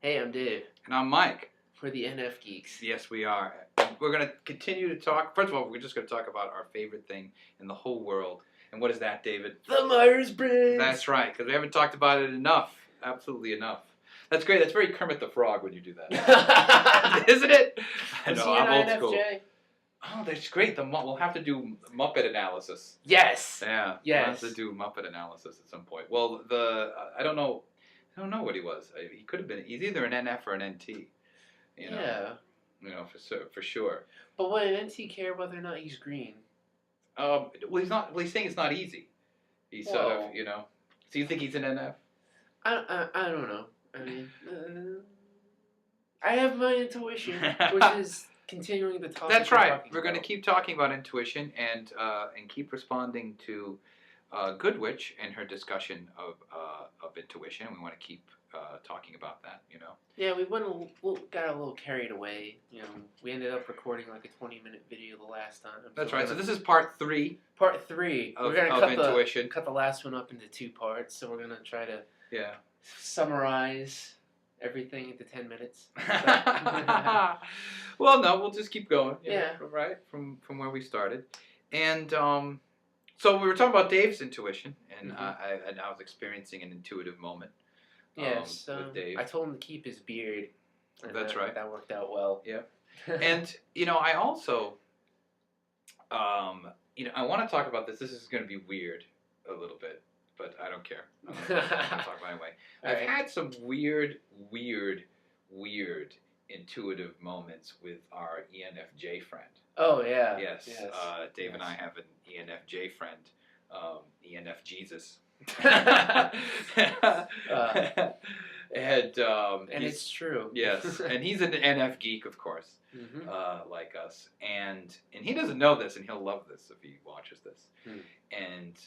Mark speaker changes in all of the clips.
Speaker 1: Hey, I'm Dave
Speaker 2: And I'm Mike.
Speaker 1: for the Nfgeeks.
Speaker 2: Yes, we are. We're going to continue to talk. First of all, we're just going to talk about our favorite thing in the whole world. And what is that, David?
Speaker 1: The Myers-Briggs!
Speaker 2: That's right, because we haven't talked about it enough. Absolutely enough. That's great. That's very Kermit the Frog when you do that. Isn't it? I know, I'm old school. Oh, that's great. We'll have to do Muppet analysis.
Speaker 1: Yes.
Speaker 2: Yeah.
Speaker 1: Yes.
Speaker 2: We'll have to do Muppet analysis at some point. Well, I don't know what he was. He could have been. He's either an NF or an NT. You know?
Speaker 1: Yeah.
Speaker 2: You know, for sure.
Speaker 1: But would an NT care whether or not he's green?
Speaker 2: Well, he's not. Well, he's saying it's not easy. He's sort of, you know. So you think he's an NF?
Speaker 1: I don't know. I mean, I have my intuition, which is continuing the topic.
Speaker 2: That's right. We're going to keep talking about intuition and keep responding to Goodwitch and her discussion of intuition. We want to keep talking about that, you know.
Speaker 1: Yeah, we got a little carried away. You know, we ended up recording like a 20-minute video the last time.
Speaker 2: That's right. So this is part 3.
Speaker 1: Part 3.
Speaker 2: We're
Speaker 1: going to
Speaker 2: intuition.
Speaker 1: Cut the last one up into 2 parts. So we're going to try to summarize everything into 10 minutes.
Speaker 2: Well, no, we'll just keep going.
Speaker 1: Yeah.
Speaker 2: From where we started, and so we were talking about Dave's intuition, and I was experiencing an intuitive moment.
Speaker 1: Yes,
Speaker 2: with Dave.
Speaker 1: I told him to keep his beard. And
Speaker 2: That's right.
Speaker 1: That worked out well.
Speaker 2: Yeah, and you know, I also, you know, I want to talk about this. This is going to be weird a little bit, but I don't care. I'm going to talk about it anyway. I've had some weird intuitive moments with our ENFJ friend.
Speaker 1: Oh, yeah.
Speaker 2: Yes. Dave and I have an ENFJ friend, ENF Jesus. And
Speaker 1: it's true.
Speaker 2: Yes, and he's an NF geek, of course, like us. And he doesn't know this, and he'll love this if he watches this. And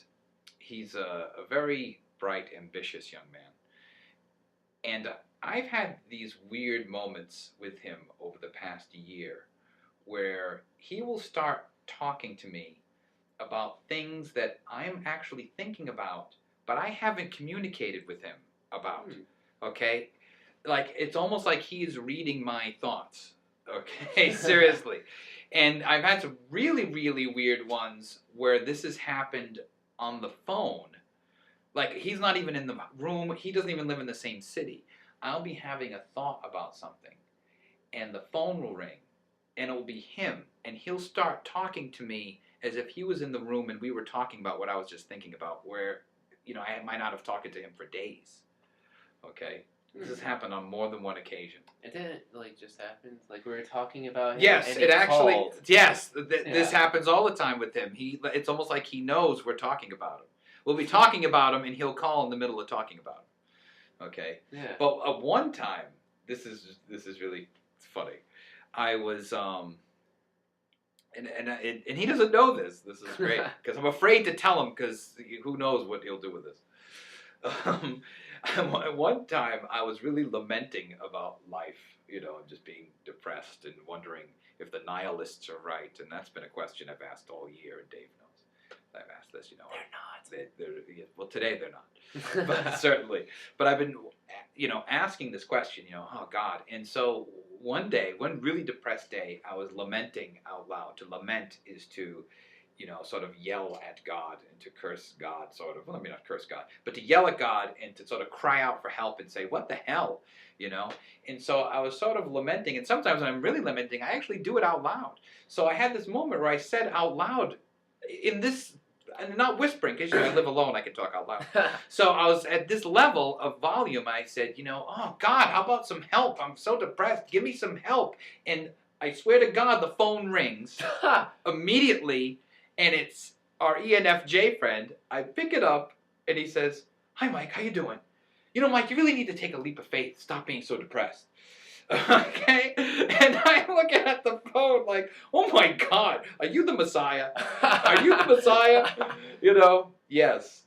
Speaker 2: he's a very bright, ambitious young man. And I've had these weird moments with him over the past year where he will start talking to me about things that I'm actually thinking about, but I haven't communicated with him about. Okay? Like, it's almost like he's reading my thoughts. Okay? Seriously. And I've had some really, really weird ones where this has happened on the phone. Like, he's not even in the room. He doesn't even live in the same city. I'll be having a thought about something, and the phone will ring, and it will be him, and he'll start talking to me as if he was in the room and we were talking about what I was just thinking about, where, you know, I might not have talked to him for days. Okay? This has happened on more than one occasion.
Speaker 1: It didn't, like, just happen? Like, we were talking about him,
Speaker 2: yes,
Speaker 1: and
Speaker 2: it actually,
Speaker 1: called.
Speaker 2: yes, this happens all the time with him. It's almost like he knows we're talking about him. We'll be talking about him, and he'll call in the middle of talking about him. Okay?
Speaker 1: Yeah.
Speaker 2: But at one time, this is really funny. I was, and he doesn't know this. This is great, because I'm afraid to tell him, because who knows what he'll do with this. At one time, I was really lamenting about life, you know, and just being depressed and wondering if the nihilists are right. And that's been a question I've asked all year, and Dave knows. I've asked this, you know.
Speaker 1: They're not.
Speaker 2: Well, today they're not, but certainly. But I've been, you know, asking this question, you know, oh God. And so one really depressed day, I was lamenting out loud. To lament is to, you know, sort of yell at God and to curse God, sort of. Well, I mean, not curse God, but to yell at God and to sort of cry out for help and say, what the hell, you know? And so I was sort of lamenting, and sometimes when I'm really lamenting, I actually do it out loud. So I had this moment where I said out loud in this, and not whispering, because, you know, I live alone, I can talk out loud. So I was at this level of volume, I said, you know, oh God, how about some help? I'm so depressed, give me some help. And I swear to God, the phone rings immediately, and it's our ENFJ friend. I pick it up, and he says, hi Mike, how you doing? You know, Mike, you really need to take a leap of faith, stop being so depressed. Okay? And I'm looking at the phone like, oh my God, are you the Messiah? Are you the Messiah? You know, yes.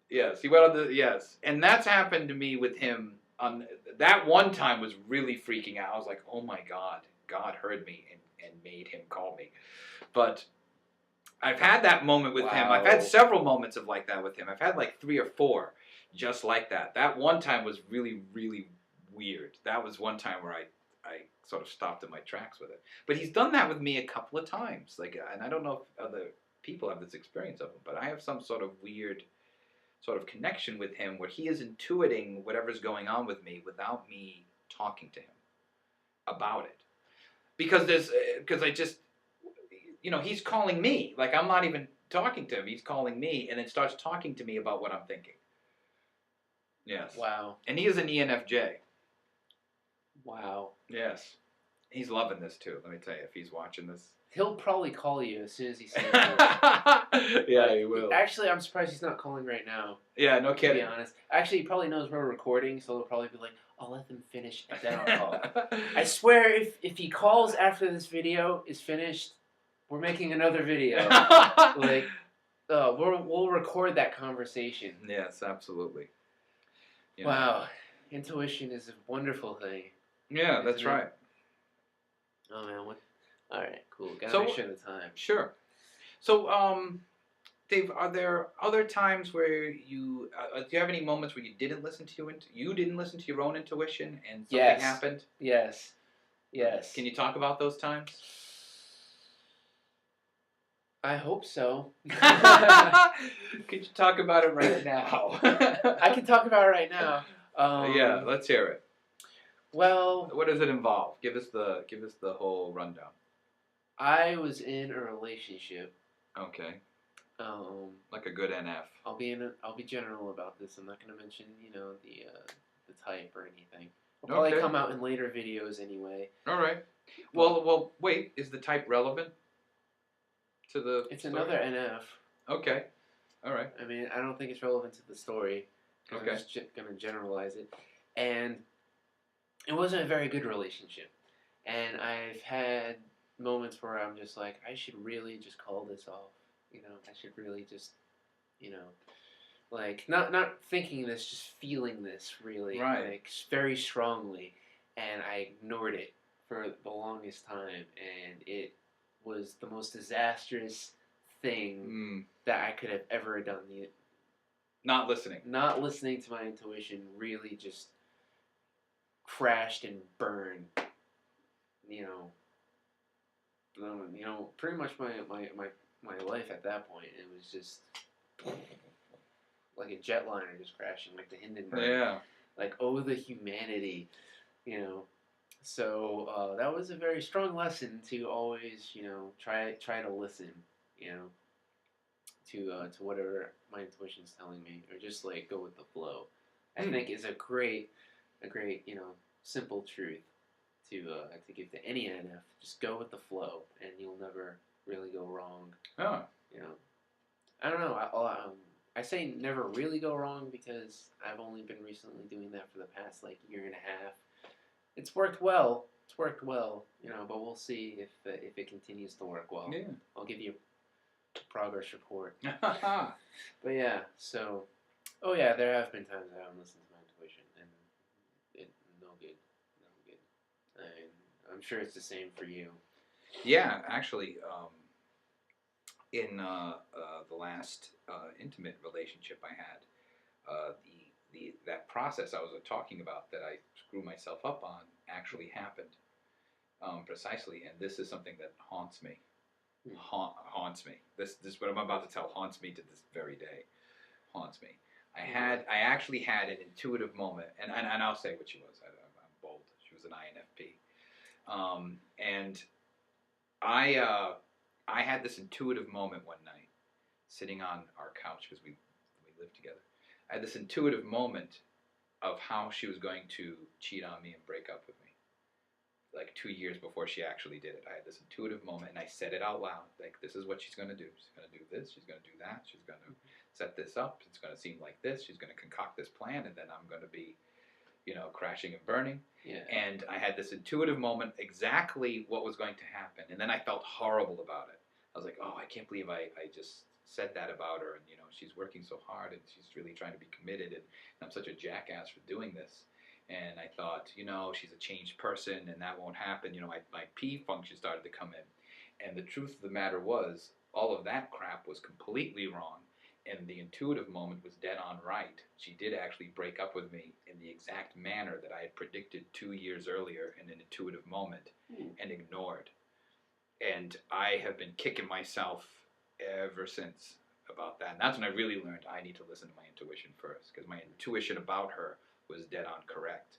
Speaker 2: Yes, he went on the, yes. And that's happened to me with him. On that one time was really freaking out. I was like, oh my God, God heard me and made him call me. But I've had that moment with him. I've had several moments of like that with him. I've had like 3 or 4 just like that. That one time was really, really weird. That was one time where I sort of stopped in my tracks with it. But he's done that with me a couple of times. Like, and I don't know if other people have this experience of him, but I have some sort of weird sort of connection with him where he is intuiting whatever's going on with me without me talking to him about it. Because I just, he's calling me. Like, I'm not even talking to him. He's calling me and then starts talking to me about what I'm thinking. Yes.
Speaker 1: Wow.
Speaker 2: And he is an ENFJ.
Speaker 1: Wow.
Speaker 2: Yes. He's loving this too. Let me tell you, if he's watching this.
Speaker 1: He'll probably call you as soon as he sees you.
Speaker 2: Yeah, he will.
Speaker 1: Actually, I'm surprised he's not calling right now.
Speaker 2: Yeah, no kidding.
Speaker 1: To be honest. Actually, he probably knows we're recording, so he'll probably be like, I'll let them finish and then I'll call. I swear, if he calls after this video is finished, we're making another video. Like, we'll record that conversation.
Speaker 2: Yes, absolutely.
Speaker 1: Wow. Intuition is a wonderful thing.
Speaker 2: Yeah, that's right.
Speaker 1: Oh, man. All right, cool. Gotta make sure the time.
Speaker 2: Sure. So, Dave, are there other times where you do you have any moments where you didn't listen to your own intuition and something happened?
Speaker 1: Yes.
Speaker 2: Can you talk about those times?
Speaker 1: I hope so.
Speaker 2: Could you talk about it right now?
Speaker 1: I can talk about it right now.
Speaker 2: Yeah, let's hear it.
Speaker 1: Well,
Speaker 2: what does it involve? Give us the whole rundown.
Speaker 1: I was in a relationship.
Speaker 2: Okay. Like a good NF.
Speaker 1: I'll be general about this. I'm not going to mention, the type or anything. It'll probably come out in later videos anyway.
Speaker 2: All right. Well, wait. Is the type relevant to the?
Speaker 1: It's
Speaker 2: story?
Speaker 1: another NF.
Speaker 2: Okay. All right.
Speaker 1: I mean, I don't think it's relevant to the story. Okay. I'm just going to generalize it, and it wasn't a very good relationship, and I've had moments where I'm just like, I should really just call this off. I should really just, like not thinking this, just feeling this really, like very strongly, and I ignored it for the longest time, and it was the most disastrous thing that I could have ever done. Not listening to my intuition really just crashed and burned. Pretty much my life at that point. It was just like a jetliner just crashing, like the Hindenburg.
Speaker 2: Yeah.
Speaker 1: Like, oh, the humanity, So that was a very strong lesson to always, try to listen, to whatever my intuition's telling me, or just like go with the flow. I think is a great, simple truth to give to any NF. Just go with the flow, and you'll never really go wrong.
Speaker 2: Oh.
Speaker 1: I don't know. I say never really go wrong because I've only been recently doing that for the past year and a half. It's worked well. But we'll see if it continues to work well.
Speaker 2: Yeah.
Speaker 1: I'll give you a progress report. But yeah, so there have been times I haven't listened to my intuition, and no good. And I'm sure it's the same for you.
Speaker 2: Yeah, actually, in the last intimate relationship I had, that process I was talking about that I screw myself up on actually happened precisely, and this is something that haunts me. Haunts me. This what I'm about to tell haunts me to this very day. Haunts me. I actually had an intuitive moment, and I'll say what she was. I'm bold. She was an INFP, and I had this intuitive moment one night, sitting on our couch because we lived together. I had this intuitive moment of how she was going to cheat on me and break up with me. Like 2 years before she actually did it, I had this intuitive moment, and I said it out loud. Like, this is what she's going to do. She's going to do this. She's going to do that. She's going to set this up. It's going to seem like this. She's going to concoct this plan, and then I'm going to be, crashing and burning.
Speaker 1: Yeah.
Speaker 2: And I had this intuitive moment, exactly what was going to happen. And then I felt horrible about it. I was like, oh, I can't believe I just said that about her. And, she's working so hard, and she's really trying to be committed. And I'm such a jackass for doing this. And I thought, she's a changed person, and that won't happen. My P function started to come in. And the truth of the matter was, all of that crap was completely wrong. and the intuitive moment was dead on right. She did actually break up with me in the exact manner that I had predicted 2 years earlier in an intuitive moment and ignored. And I have been kicking myself ever since about that. And that's when I really learned I need to listen to my intuition first, because my intuition about her was dead on correct.